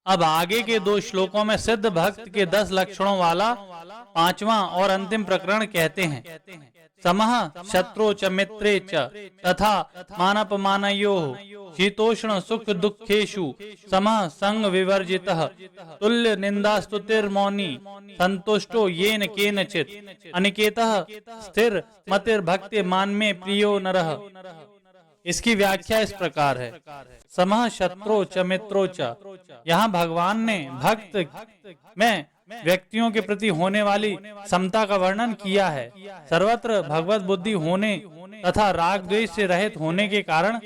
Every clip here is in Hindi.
अब आगे के 2 श्लोकों में सिद्ध भक्त के 10 लक्षणों वाला 5वां और अंतिम प्रकरण कहते हैं। समः शत्रु च मित्रे च तथा मानापमानयोः शीतोष्ण सुख दुखेषु समः संग विवर्जितः तुल्य निंदास्तुतिर्मौनी संतुष्टो येन केनचित् अनिकेतः स्थिर मतिर्भक्ति मान में प्रियो नरः। इसकी व्याख्या इस प्रकार है। समः शत्रु च मित्रो च, यहाँ भगवान ने भक्त में व्यक्तियों के प्रति होने वाली समता का वर्णन किया है। सर्वत्र भगवत बुद्धि होने तथा राग द्वेष से रहित होने के कारण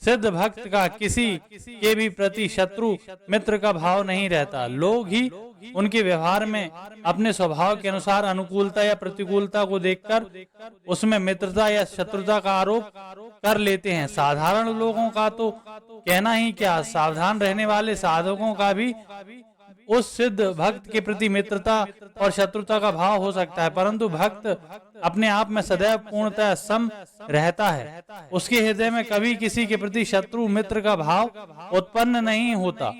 सिद्ध भक्त का किसी के भी प्रति शत्रु मित्र का भाव नहीं रहता। लोग ही उनके व्यवहार में अपने स्वभाव के अनुसार अनुकूलता या प्रतिकूलता को देखकर उसमें मित्रता या शत्रुता का आरोप कर लेते हैं। साधारण लोगों का तो कहना ही क्या, सावधान रहने वाले साधकों का भी उस सिद्ध भक्त के प्रति मित्रता और शत्रुता का भाव हो सकता है, परंतु भक्त अपने आप में सदैव पूर्णतः सम रहता है। उसके हृदय में कभी किसी के प्रति शत्रु मित्र का भाव उत्पन्न नहीं होता।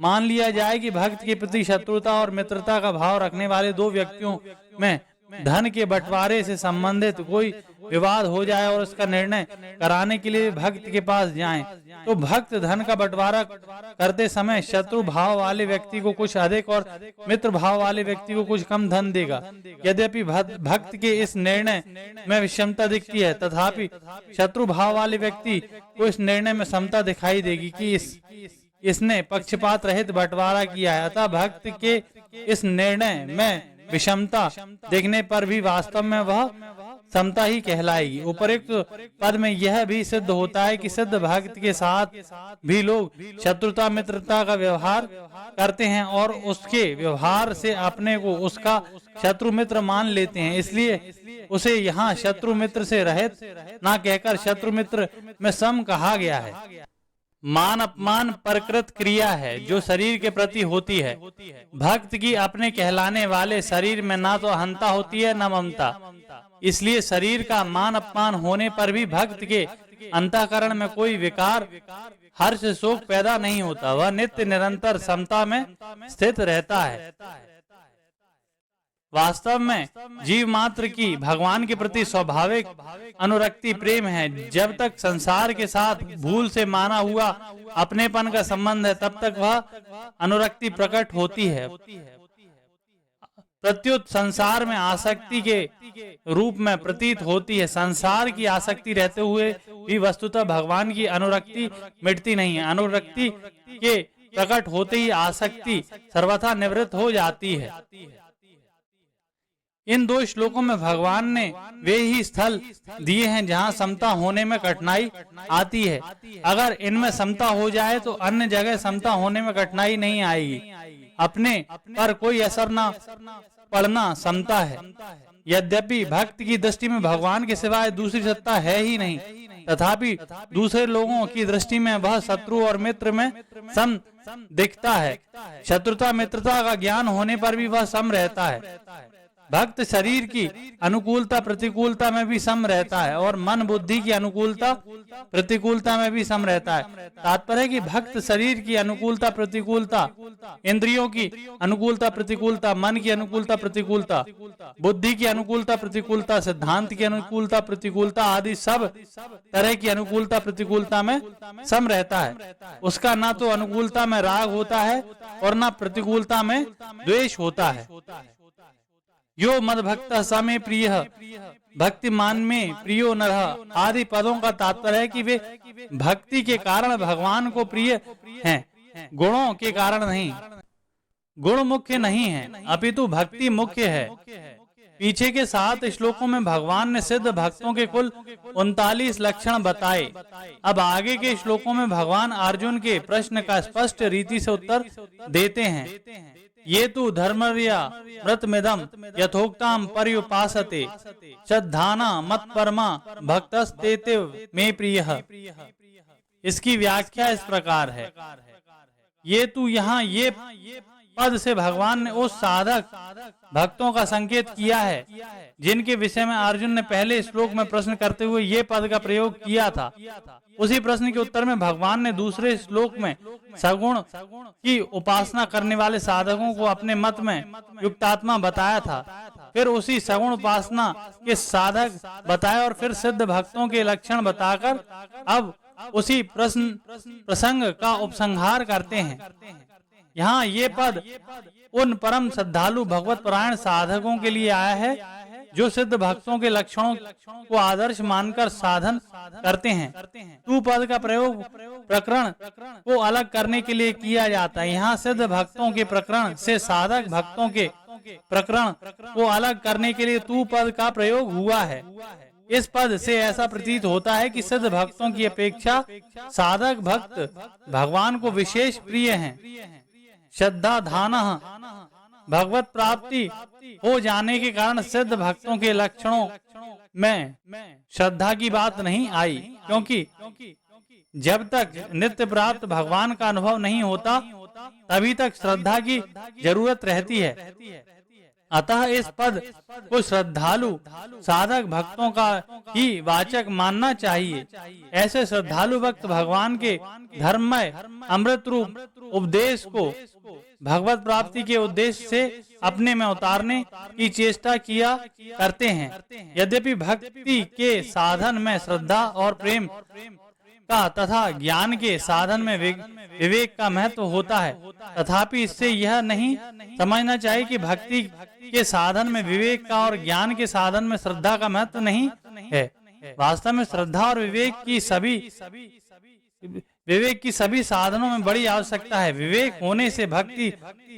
मान लिया जाए कि भक्त के प्रति शत्रुता और मित्रता का भाव रखने वाले 2 व्यक्तियों में धन के बंटवारे से संबंधित कोई विवाद हो जाए और उसका निर्णय कराने के लिए भक्त के पास जाएं, तो भक्त धन का बंटवारा करते समय शत्रु भाव वाले व्यक्ति को कुछ अधिक और मित्र भाव वाले व्यक्ति को कुछ कम धन देगा। यद्यपि भक्त के इस निर्णय में विषमता दिखती है, तथापि शत्रु भाव वाले व्यक्ति को इस निर्णय में समता दिखाई देगी कि इसने पक्षपात रहित बंटवारा किया है। अतः भक्त के इस निर्णय में विषमता देखने पर भी वास्तव में वह समता ही कहलाएगी। उपरोक्त पद में यह भी सिद्ध होता है कि सिद्ध भक्त के साथ भी लोग शत्रुता मित्रता का व्यवहार करते हैं और उसके व्यवहार से अपने को उसका शत्रु मित्र मान लेते हैं। इसलिए उसे यहाँ शत्रु मित्र से रहित ना कहकर शत्रु मित्र में सम कहा गया है। मान अपमान प्रकृत क्रिया है जो शरीर के प्रति होती है। भक्त की अपने कहलाने वाले शरीर में ना तो अहंता होती है न ममता। इसलिए शरीर का मान अपमान होने पर भी भक्त के अंतःकरण में कोई विकार हर्ष शोक पैदा नहीं होता। वह नित्य निरंतर समता में स्थित रहता है। वास्तव में जीव मात्र की भगवान के प्रति स्वाभाविक अनुरक्ति प्रेम है। जब तक संसार के साथ भूल से माना हुआ अपनेपन का संबंध है, तब तक वह अनुरक्ति प्रकट होती है। प्रत्युत संसार में आसक्ति के रूप में प्रतीत होती है। संसार की आसक्ति रहते हुए भी वस्तुतः भगवान की अनुरक्ति मिटती नहीं है। अनुरक्ति के प्रकट होते ही आसक्ति सर्वथा निवृत्त हो जाती है। इन 2 श्लोकों में भगवान ने वे ही स्थल दिए हैं जहाँ समता होने में कठिनाई आती है। अगर इनमें समता हो जाए तो अन्य जगह समता होने में कठिनाई नहीं आएगी। अपने पर कोई असर न पड़ना समता है। यद्यपि भक्त की दृष्टि में भगवान के सिवाय दूसरी सत्ता है ही नहीं, तथापि दूसरे लोगों की दृष्टि में वह शत्रु और मित्र में सम दिखता है। शत्रुता मित्रता का ज्ञान होने पर भी वह सम रहता है। भक्त शरीर की अनुकूलता प्रतिकूलता में भी सम रहता है और मन बुद्धि की अनुकूलता प्रतिकूलता में भी सम रहता है। तात्पर्य है कि भक्त शरीर की अनुकूलता प्रतिकूलता, इंद्रियों की अनुकूलता प्रतिकूलता, मन की अनुकूलता प्रतिकूलता, बुद्धि की अनुकूलता प्रतिकूलता, सिद्धांत की अनुकूलता प्रतिकूलता आदि सब तरह की अनुकूलता प्रतिकूलता में सम रहता है। उसका ना तो अनुकूलता में राग होता है और ना प्रतिकूलता में द्वेष होता है। यो मद भक्त समे प्रिय भक्ति मान में प्रियो नरः आदि पदों का तात्पर्य है कि वे भक्ति के कारण भगवान को प्रिय हैं, गुणों के कारण नहीं। गुण मुख्य नहीं है, अपितु भक्ति मुख्य है। पीछे के 7 श्लोकों में भगवान ने सिद्ध भक्तों के कुल 39 लक्षण बताए। अब आगे के श्लोकों में भगवान अर्जुन के प्रश्न का स्पष्ट रीति से उत्तर देते हैं। ये तु धर्मर्या व्रतमिदं यथोक्ताम पर्युपासते श्रद्धाना मत परमा भक्तस्तेतिव मे प्रियः। इसकी व्याख्या इस प्रकार है। ये तु यहाँ पद से भगवान ने उस साधक भक्तों का संकेत किया है जिनके विषय में अर्जुन ने पहले श्लोक में प्रश्न करते हुए ये पद का प्रयोग किया था। उसी प्रश्न के उत्तर में भगवान ने दूसरे श्लोक में सगुण की उपासना करने वाले साधकों को अपने मत में युक्तात्मा बताया था। फिर उसी सगुण उपासना के साधक बताए और फिर सिद्ध भक्तों के लक्षण बताकर अब उसी प्रसंग का उपसंहार करते हैं। यहाँ ये पद उन परम श्रद्धालु भगवत परायण साधकों के लिए आया है जो सिद्ध भक्तों के लक्षणों को आदर्श मानकर साधन करते हैं। तू पद का प्रयोग प्रकरण को अलग करने के लिए किया जाता है। यहाँ सिद्ध भक्तों के प्रकरण से साधक भक्तों के प्रकरण को अलग करने के लिए तू पद का प्रयोग हुआ है। इस पद से ऐसा प्रतीत होता है कि सिद्ध भक्तों की अपेक्षा साधक भक्त भगवान को विशेष प्रिय हैं। श्रद्धा धाना भगवत प्राप्ति हो जाने के कारण सिद्ध भक्तों के लक्षणों में श्रद्धा की बात नहीं आई, क्योंकि जब तक नित्य प्राप्त भगवान का अनुभव नहीं होता तभी तक श्रद्धा की जरूरत रहती है। अतः इस पद को श्रद्धालु साधक भक्तों का ही वाचक मानना चाहिए। ऐसे श्रद्धालु भक्त भगवान के धर्ममय अमृत रूप उपदेश को भगवत प्राप्ति के उद्देश्य से अपने में उतारने की चेष्टा किया करते हैं। यद्यपि भक्ति के साधन में श्रद्धा और प्रेम का तथा ज्ञान के साधन में विवेक का महत्व होता है, तथापि इससे यह नहीं समझना चाहिए कि भक्ति के साधन में विवेक का और ज्ञान के साधन में श्रद्धा का महत्व नहीं है। वास्तव में श्रद्धा और विवेक की सभी साधनों में बड़ी आवश्यकता है। विवेक होने से भक्ति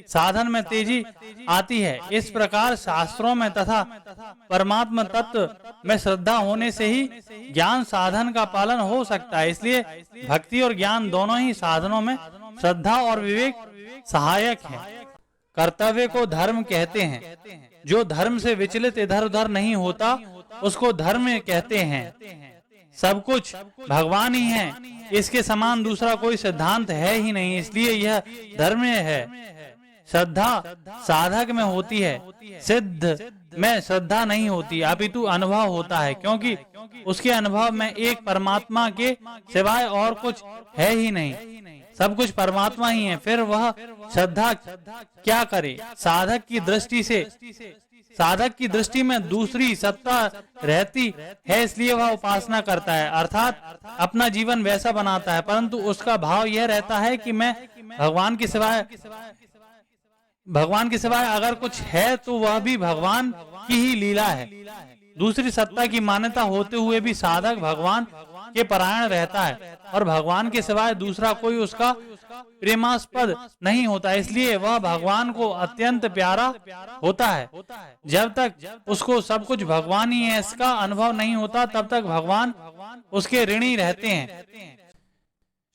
साधन में तेजी आती है। इस प्रकार शास्त्रों में तथा परमात्मा तत्व में श्रद्धा होने से ही ज्ञान साधन का पालन हो सकता है। इसलिए भक्ति और ज्ञान दोनों ही साधनों में श्रद्धा और विवेक सहायक है। कर्तव्य को धर्म कहते हैं। जो धर्म से विचलित इधर उधर नहीं होता उसको धर्म कहते हैं। सब कुछ भगवान ही है, इसके समान दूसरा कोई सिद्धांत है ही नहीं, इसलिए यह धर्म है। श्रद्धा साधक में होती है, सिद्ध में श्रद्धा नहीं होती, अपितु अनुभव होता है, क्योंकि उसके अनुभव में एक परमात्मा के सिवाय और कुछ है ही नहीं। सब कुछ परमात्मा ही है। फिर वह श्रद्धा क्या करे? साधक की दृष्टि में दूसरी सत्ता रहती है, इसलिए वह उपासना करता है, अर्थात अपना जीवन वैसा बनाता है, परंतु उसका भाव यह रहता है कि मैं भगवान के सिवाय अगर कुछ है तो वह भी भगवान की ही लीला है। दूसरी सत्ता की मान्यता होते हुए भी साधक भगवान के परायण रहता है और भगवान के सिवाय दूसरा कोई उसका प्रेमास्पद नहीं होता, इसलिए वह भगवान को अत्यंत प्यारा होता है। जब तक उसको सब कुछ भगवान ही है इसका अनुभव नहीं होता तब तक भगवान उसके ऋणी रहते हैं।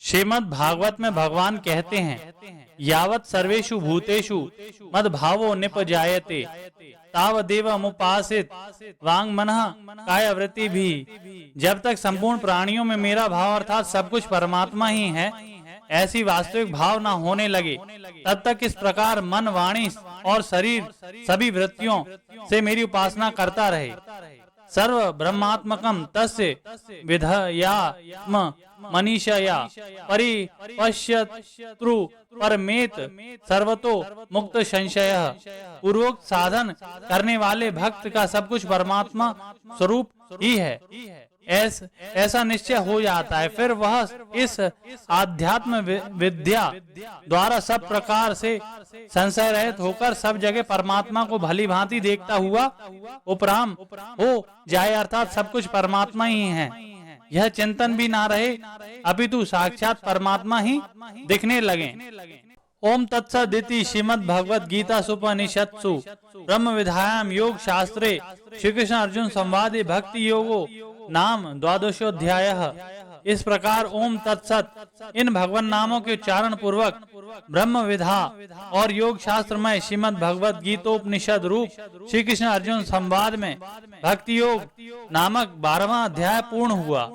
श्रीमद् भागवत में भगवान कहते हैं, यावत् सर्वेषु भूतेषु मद्भावो निपजायते तावदेव मुपासित वांग मनः काय वृत्ति भी। जब तक संपूर्ण प्राणियों में मेरा भाव अर्थात सब कुछ परमात्मा ही है ऐसी वास्तविक भाव न होने लगे तब तक इस प्रकार मन, वाणी और शरीर सभी वृत्तियों से मेरी उपासना करता रहे। सर्व ब्रह्मात्मकम तस्य विधयात्म मनीषया परिपश्यतृ परमेत सर्वतो मुक्त संशय। पूर्वोक्त साधन करने वाले भक्त का सब कुछ परमात्मा स्वरूप ही है, ऐसा निश्चय हो जाता है। फिर वह इस आध्यात्म विद्या द्वारा सब प्रकार से संशय रहित होकर सब जगह परमात्मा को भली भांति देखता हुआ उपराम हो जाए, अर्थात सब कुछ परमात्मा ही है। यह चिंतन भी ना रहे अपितु साक्षात परमात्मा ही दिखने लगे। ओम तत्सदिति श्रीमद् भगवद गीता सुपनिषत्सु ब्रह्म विधायाम योग शास्त्रे श्री कृष्ण अर्जुन संवादे भक्ति योगो नाम 12वाध्यायः। इस प्रकार ओम तत्सत इन भगवान नामों के उच्चारण पूर्वक ब्रह्म विधा और योग शास्त्र में श्रीमद् भगवद गीतोपनिषद रूप श्री कृष्ण अर्जुन संवाद में भक्ति योग नामक 12वां अध्याय पूर्ण हुआ।